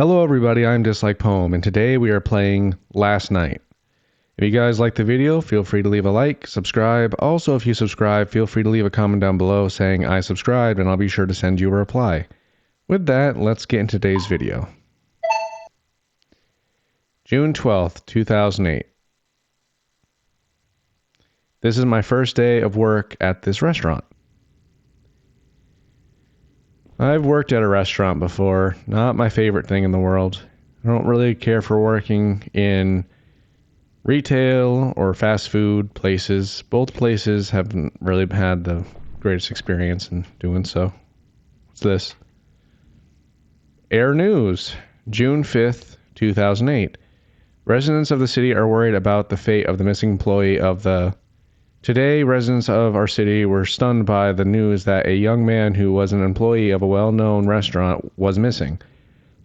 Hello everybody, I'm DislikedPoem, and today we are playing Last Night. If you guys like the video, feel free to leave a like, subscribe. Also, if you subscribe, feel free to leave a comment down below saying I subscribed, and I'll be sure to send you a reply. With that, let's get into today's video. June 12th, 2008. This is my first day of work at this restaurant. I've worked at a restaurant before, not my favorite thing in the world. I don't really care for working in retail or fast food places. Both places haven't really had the greatest experience in doing so. What's this? Air News, June 5th, 2008. Residents of the city are worried about the fate of the missing employee of the... Today, residents of our city were stunned by the news that a young man who was an employee of a well-known restaurant was missing.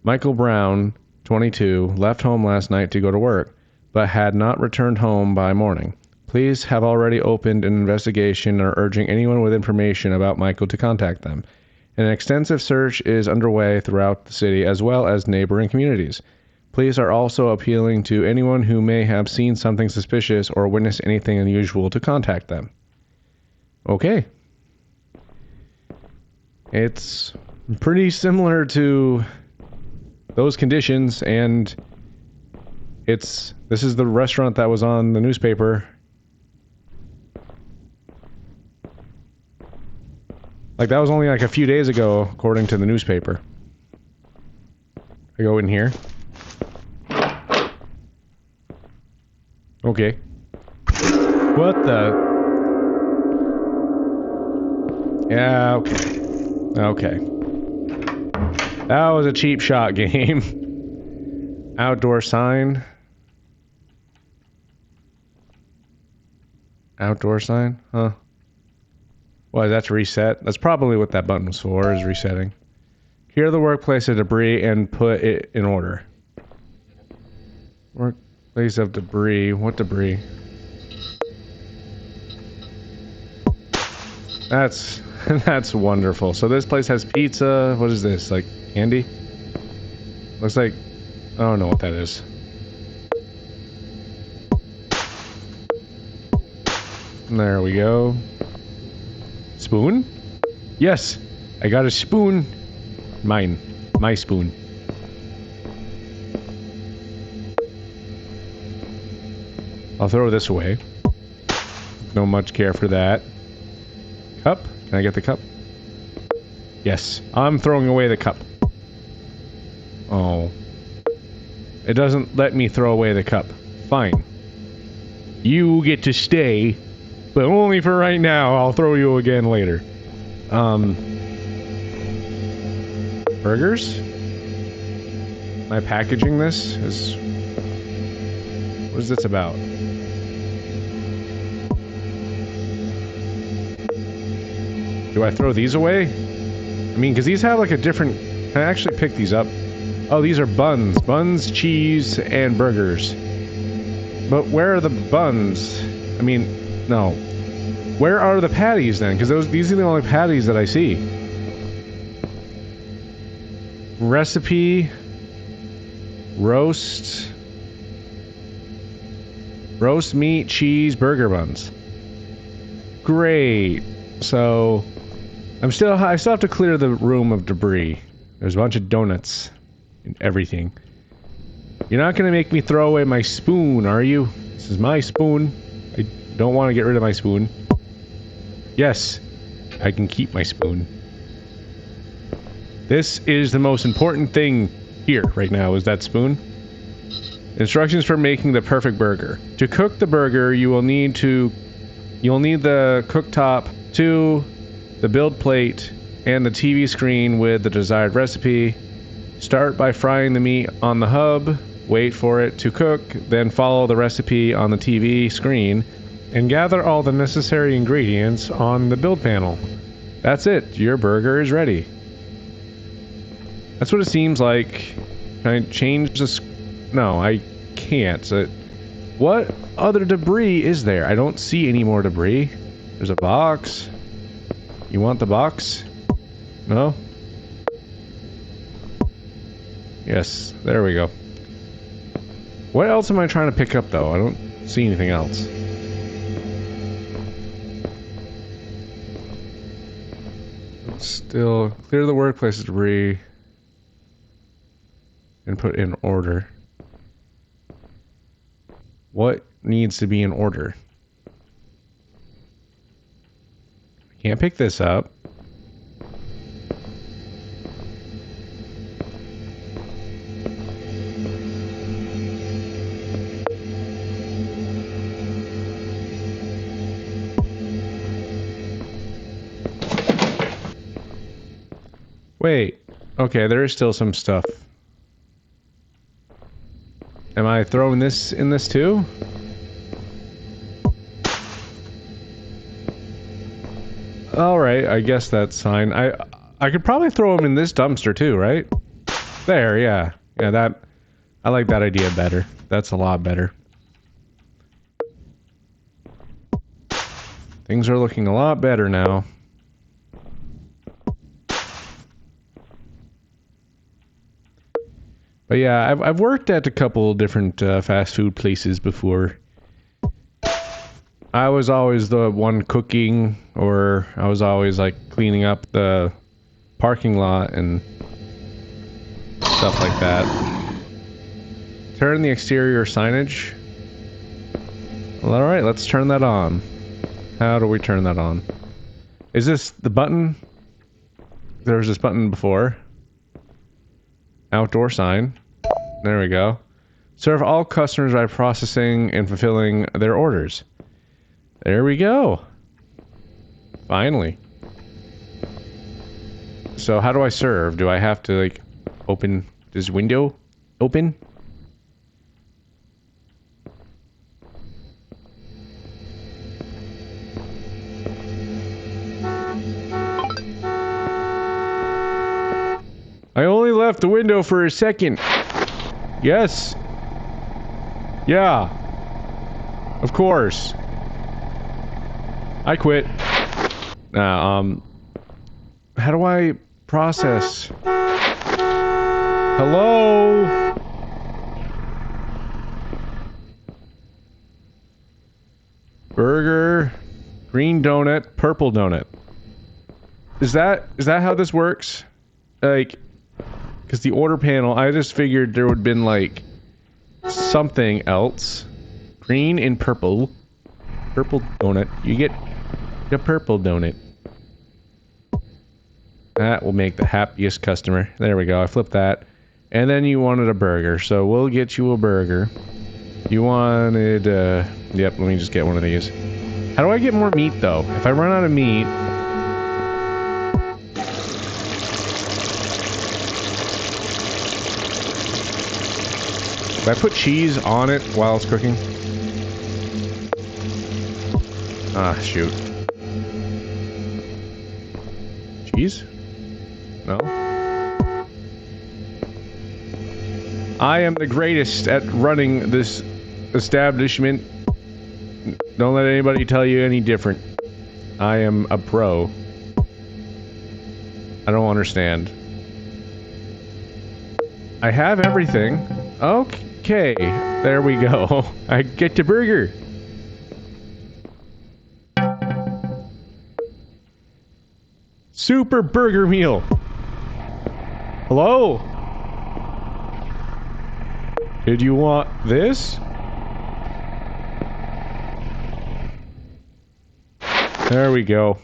Michael Brown, 22, left home last night to go to work, but had not returned home by morning. Police have already opened an investigation and are urging anyone with information about Michael to contact them. An extensive search is underway throughout the city as well as neighboring communities. Police are also appealing to anyone who may have seen something suspicious or witnessed anything unusual to contact them. Okay. It's pretty similar to those conditions, and this is the restaurant that was on the newspaper. Like, that was only like a few days ago, according to the newspaper. I go in here. Okay. What the? Yeah, okay. Okay. That was a cheap shot game. Outdoor sign. Outdoor sign? Huh. What, that's reset? That's probably what that button was for, is resetting. Clear the workplace of debris and put it in order. Workplace of debris. What debris? That's that's wonderful. So this place has pizza. What is this? Like candy? Looks like... I don't know what that is. There we go. Spoon? Yes! I got a spoon. Mine. My spoon. I'll throw this away. Don't much care for that. Cup? Can I get the cup? Yes. I'm throwing away the cup. Oh. It doesn't let me throw away the cup. Fine. You get to stay, but only for right now. I'll throw you again later. Burgers? Am I packaging this? What is this about? Do I throw these away? I mean, because these have like a different... Can I actually pick these up? Oh, these are buns. Buns, cheese, and burgers. But where are the buns? I mean, no. Where are the patties then? Because these are the only patties that I see. Recipe. Roast meat, cheese, burger buns. Great. So... I still have to clear the room of debris. There's a bunch of donuts and everything. You're not gonna make me throw away my spoon, are you? This is my spoon. I don't want to get rid of my spoon. Yes, I can keep my spoon. This is the most important thing here right now, is that spoon. Instructions for making the perfect burger. To cook the burger, you'll need the cooktop, the build plate, and the TV screen with the desired recipe. Start by frying the meat on the hub, wait for it to cook, then follow the recipe on the TV screen, and gather all the necessary ingredients on the build panel. That's it, your burger is ready. That's what it seems like. Can I change this? No, I can't. What other debris is there? I don't see any more debris. There's a box. You want the box? No? Yes, there we go. What else am I trying to pick up, though? I don't see anything else. Still, clear the workplace debris and put in order. What needs to be in order? I can't pick this up. Wait. Okay, there is still some stuff. Am I throwing this in this too? Alright, I guess that's fine. I could probably throw them in this dumpster too, right? There, yeah. Yeah, that... I like that idea better. That's a lot better. Things are looking a lot better now. But yeah, I've worked at a couple different fast food places before. I was always the one cooking, or I was always like cleaning up the parking lot and stuff like that. Turn the exterior signage. Well, alright, let's turn that on. How do we turn that on? Is this the button? There was this button before. Outdoor sign. There we go. Serve all customers by processing and fulfilling their orders. There we go. Finally. So how do I serve? Do I have to like open this window? Open? I only left the window for a second. Yes. Yeah. Of course. I quit. How do I process? Hello? Burger, green donut, purple donut. Is that how this works? Like, because the order panel, I just figured there would have been like something else. Green and purple. Purple donut. You get the purple donut. That will make the happiest customer. There we go. I flipped that. And then you wanted a burger, so we'll get you a burger. You wanted, yep, let me just get one of these. How do I get more meat, though? If I run out of meat... Did I put cheese on it while it's cooking? Ah, shoot. Cheese? No? I am the greatest at running this establishment. Don't let anybody tell you any different. I am a pro. I don't understand. I have everything. Okay, there we go. I get the burger. Super burger meal. Hello? Did you want this? There we go.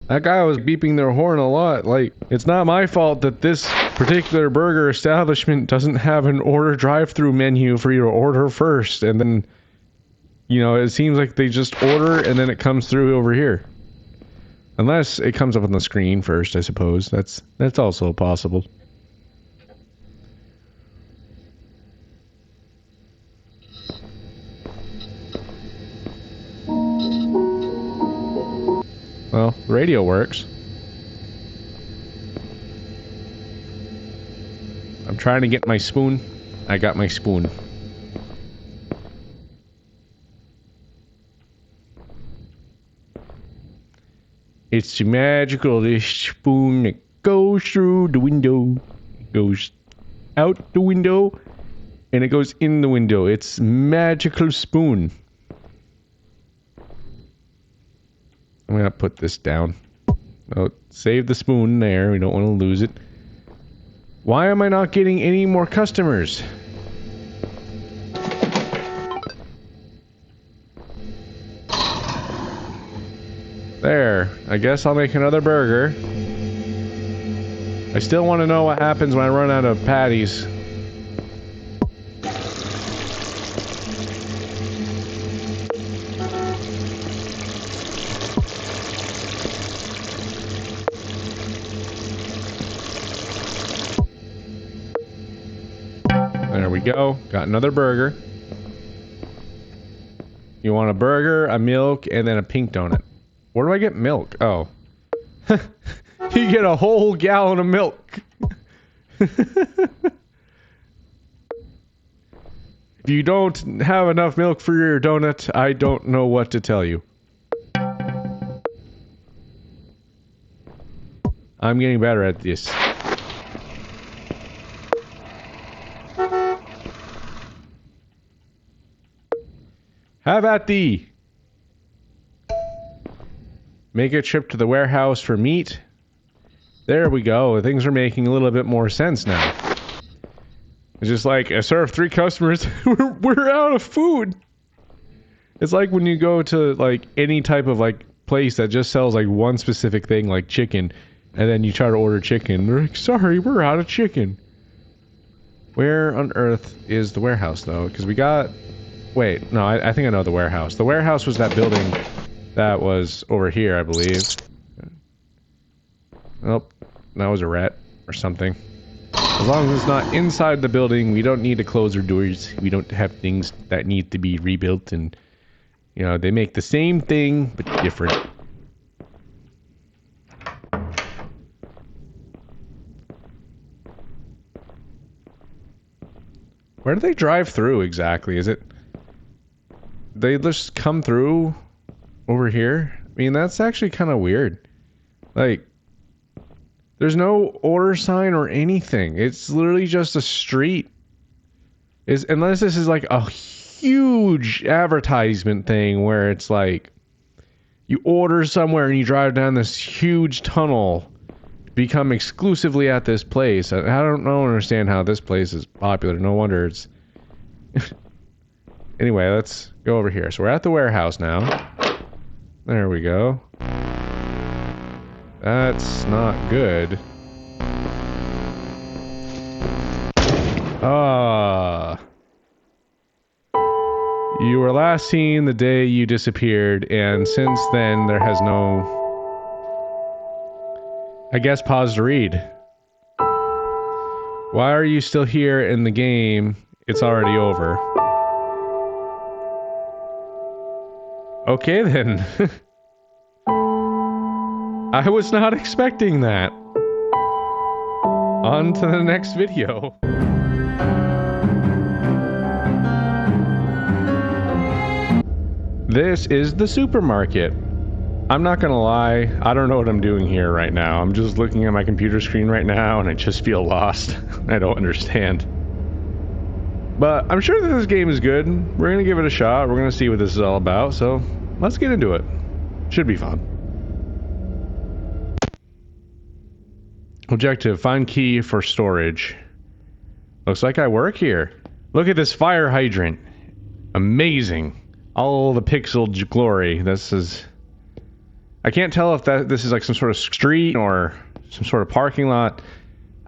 That guy was beeping their horn a lot. Like, it's not my fault that this particular burger establishment doesn't have an order drive-through menu for you to order first, and then, you know, it seems like they just order and then it comes through over here. Unless it comes up on the screen first, I suppose. That's also possible. Well, the radio works. I'm trying to get my spoon. I got my spoon. It's magical, this spoon that goes through the window. It goes out the window, and it goes in the window. It's magical spoon. I'm gonna put this down. Oh, save the spoon there. We don't want to lose it. Why am I not getting any more customers? There. I guess I'll make another burger. I still want to know what happens when I run out of patties. There we go. Got another burger. You want a burger, a milk, and then a pink donut. Where do I get milk? Oh. You get a whole gallon of milk. If you don't have enough milk for your donut, I don't know what to tell you. I'm getting better at this. Have at thee! Make a trip to the warehouse for meat. There we go. Things are making a little bit more sense now. It's just like, I served 3 customers. We're out of food. It's like when you go to like any type of like place that just sells like one specific thing, like chicken, and then you try to order chicken. They're like, sorry, we're out of chicken. Where on earth is the warehouse though? Because we got... Wait, no, I think I know the warehouse. The warehouse was that building that was over here, I believe. Oh, that was a rat or something. As long as it's not inside the building, we don't need to close our doors. We don't have things that need to be rebuilt, and you know, they make the same thing but different. Where do they drive through exactly? Is it... They just come through over here? I mean, that's actually kind of weird. Like, there's no order sign or anything. It's literally just a street. Unless this is like a huge advertisement thing where it's like you order somewhere and you drive down this huge tunnel, become exclusively at this place. I don't understand how this place is popular. No wonder it's... Anyway, let's go over here. So we're at the warehouse now. There we go. That's not good. You were last seen the day you disappeared, and since then there has no... I guess pause to read. Why are you still here in the game? It's already over. Okay then. I was not expecting that. On to the next video. This is the supermarket. I'm not gonna lie, I don't know what I'm doing here right now. I'm just looking at my computer screen right now and I just feel lost. I don't understand. But I'm sure that this game is good. We're gonna give it a shot. We're gonna see what this is all about. So let's get into it. Should be fun. Objective, find key for storage. Looks like I work here. Look at this fire hydrant. Amazing. All the pixel glory. This is... I can't tell if this is like some sort of street or some sort of parking lot.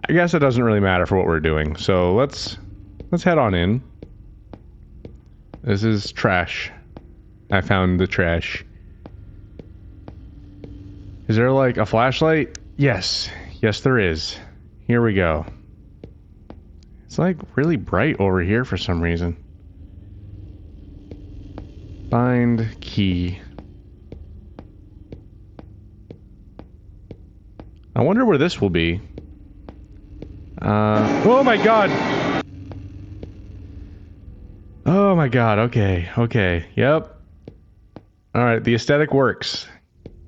I guess it doesn't really matter for what we're doing. So let's head on in. This is trash. I found the trash. Is there like a flashlight? Yes. Yes, there is. Here we go. It's like really bright over here for some reason. Find key. I wonder where this will be. Oh my god! Oh my god, okay, okay, yep. Alright, the aesthetic works.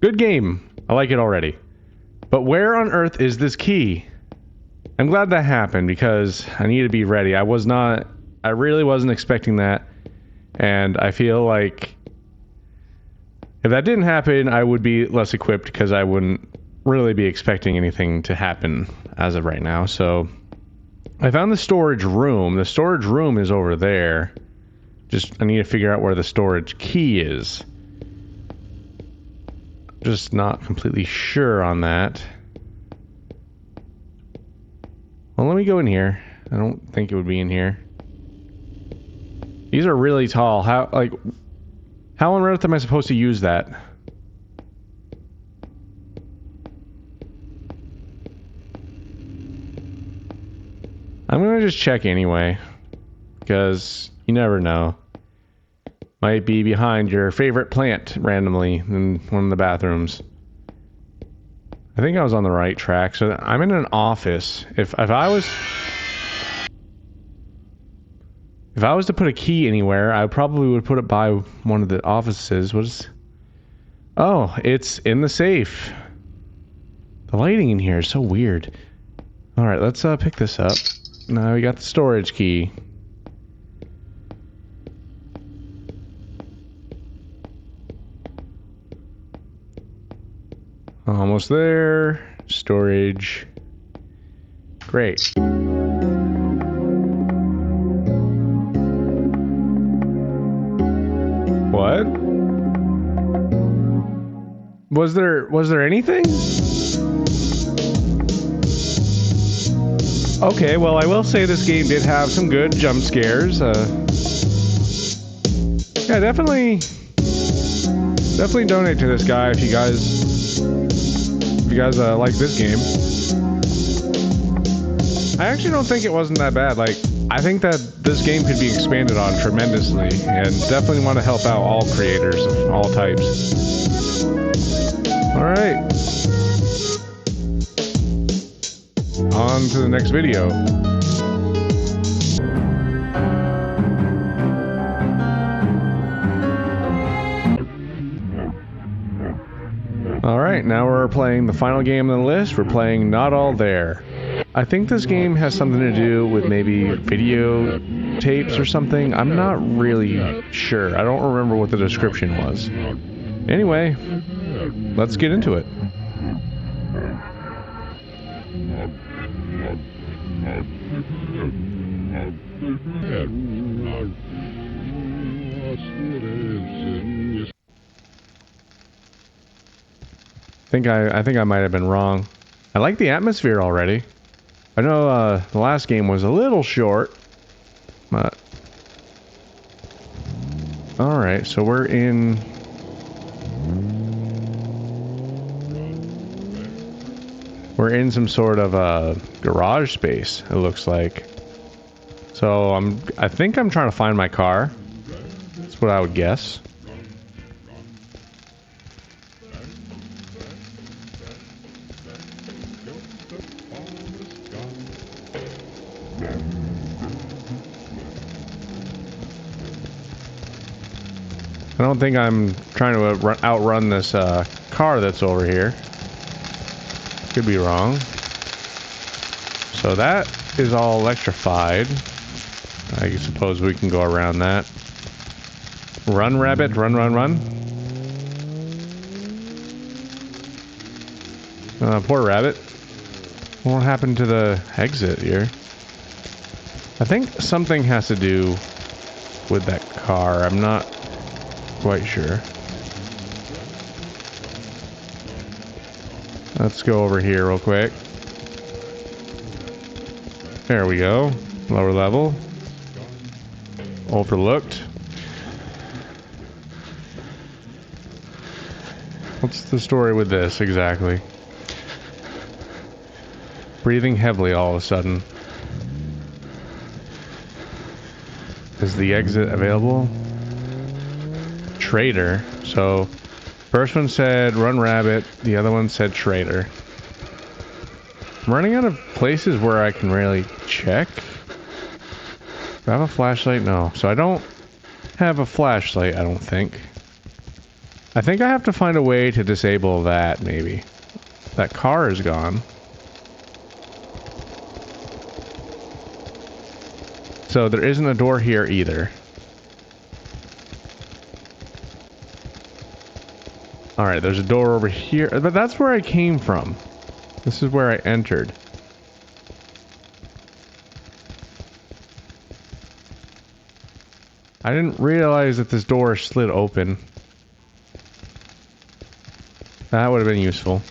Good game. I like it already. But where on earth is this key? I'm glad that happened because I need to be ready. I really wasn't expecting that. And I feel like if that didn't happen, I would be less equipped because I wouldn't really be expecting anything to happen as of right now. So I found the storage room. The storage room is over there. I need to figure out where the storage key is. Just not completely sure on that. Well, let me go in here. I don't think it would be in here. These are really tall. How on earth am I supposed to use that? I'm gonna just check anyway, because you never know. Might be behind your favorite plant randomly in one of the bathrooms. I think I was on the right track. So I'm in an office. If I was to put a key anywhere, I probably would put it by one of the offices. Oh, it's in the safe. The lighting in here is so weird. All right, let's pick this up. Now we got the storage key. Almost there. Storage. Great. What? Was there anything? Okay, well, I will say this game did have some good jump scares. Yeah, definitely donate to this guy if you guys like this game. I actually don't think it wasn't that bad. Like, I think that this game could be expanded on tremendously, and definitely want to help out all creators of all types. All right. On to the next video. Alright, now we're playing the final game on the list. We're playing Not All There. I think this game has something to do with maybe video tapes or something. I'm not really sure. I don't remember what the description was. Anyway, let's get into it. I think I might have been wrong. I like the atmosphere already. I know the last game was a little short, but all right. So we're in. We're in some sort of a garage space. It looks like. So I think I'm trying to find my car. That's what I would guess. I don't think I'm trying to outrun this car that's over here. Could be wrong. So that is all electrified. I suppose we can go around that. Run, rabbit, run, run, run. Poor rabbit. What happened to the exit here? I think something has to do with that car. I'm not quite sure. Let's go over here real quick. There we go. Lower level. Overlooked. What's the story with this exactly? Breathing heavily all of a sudden. Is the exit available? Trader. So, first one said run rabbit, the other one said trader. I'm running out of places where I can really check. Do I have a flashlight? No. So I don't have a flashlight, I don't think. I think I have to find a way to disable that, maybe. That car is gone. So there isn't a door here either. Alright, there's a door over here, but that's where I came from. This is where I entered. I didn't realize that this door slid open. That would have been useful.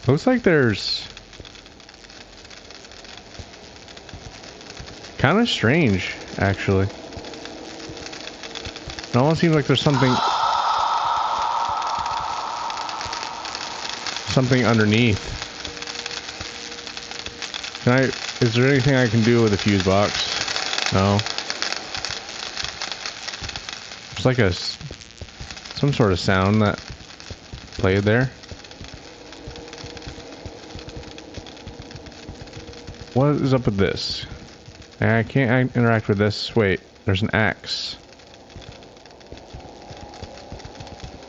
Looks like there's... kind of strange, actually. It almost seems like there's something underneath. Is there anything I can do with the fuse box? No. It's like some sort of sound that played there. What is up with this? I can't interact with this. Wait, there's an axe.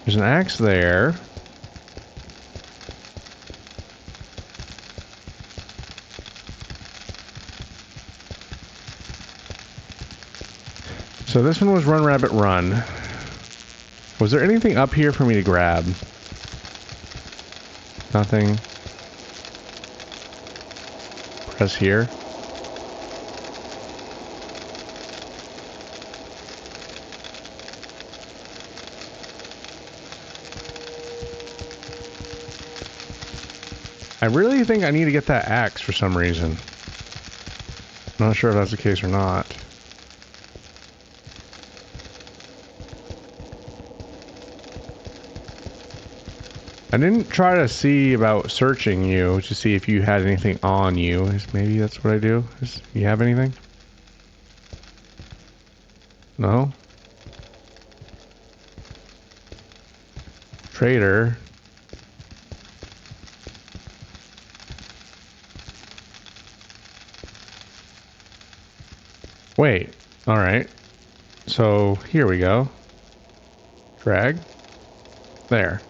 There's an axe there. So this one was Run Rabbit Run. Was there anything up here for me to grab? Nothing. Press here. I really think I need to get that axe for some reason. I'm not sure if that's the case or not. I didn't try to see about searching you to see if you had anything on you. Maybe that's what I do. You have anything? No? Trader. Wait. Alright. So, here we go. Drag. There.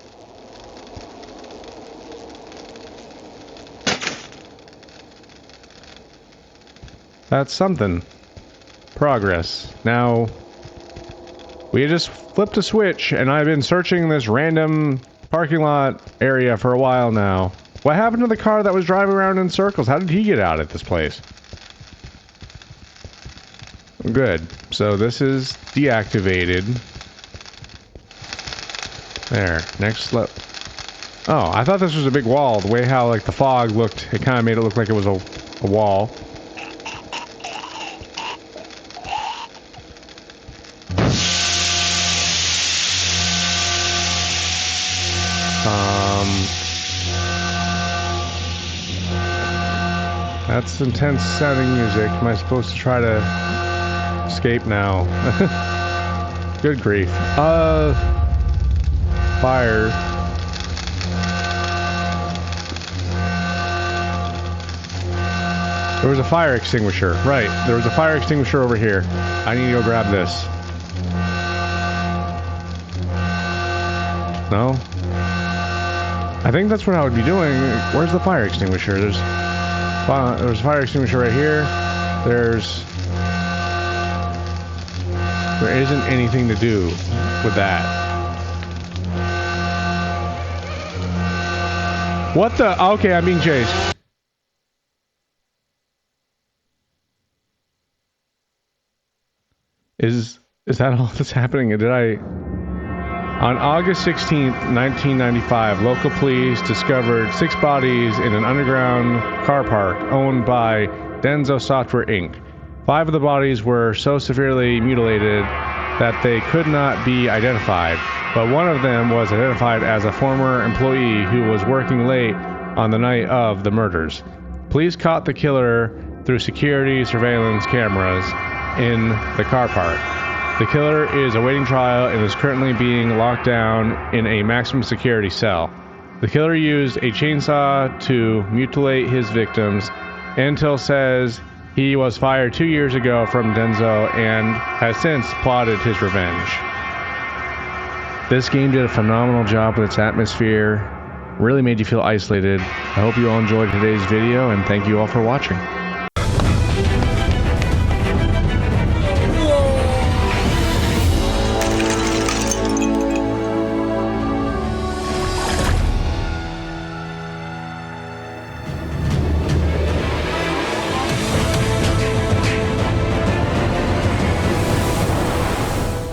That's something. Progress. Now, we just flipped a switch, and I've been searching this random parking lot area for a while now. What happened to the car that was driving around in circles? How did he get out at this place? Good. So this is deactivated. There. Next Oh, I thought this was a big wall. The way how, like, the fog looked, it kind of made it look like it was a wall. That's intense sounding music. Am I supposed to try to escape now? Good grief. Fire. There was a fire extinguisher. Right. There was a fire extinguisher over here. I need to go grab this. No? I think that's what I would be doing. Where's the fire extinguisher? There's a fire extinguisher right here. There isn't anything to do with that. What the? Okay, I'm being chased. Is that all that's happening? On August 16th, 1995, local police discovered 6 bodies in an underground car park owned by Denso Software Inc. 5 of the bodies were so severely mutilated that they could not be identified, but one of them was identified as a former employee who was working late on the night of the murders. Police caught the killer through security surveillance cameras in the car park. The killer is awaiting trial and is currently being locked down in a maximum security cell. The killer used a chainsaw to mutilate his victims. Intel says he was fired 2 years ago from Denso and has since plotted his revenge. This game did a phenomenal job with its atmosphere, really made you feel isolated. I hope you all enjoyed today's video, and thank you all for watching.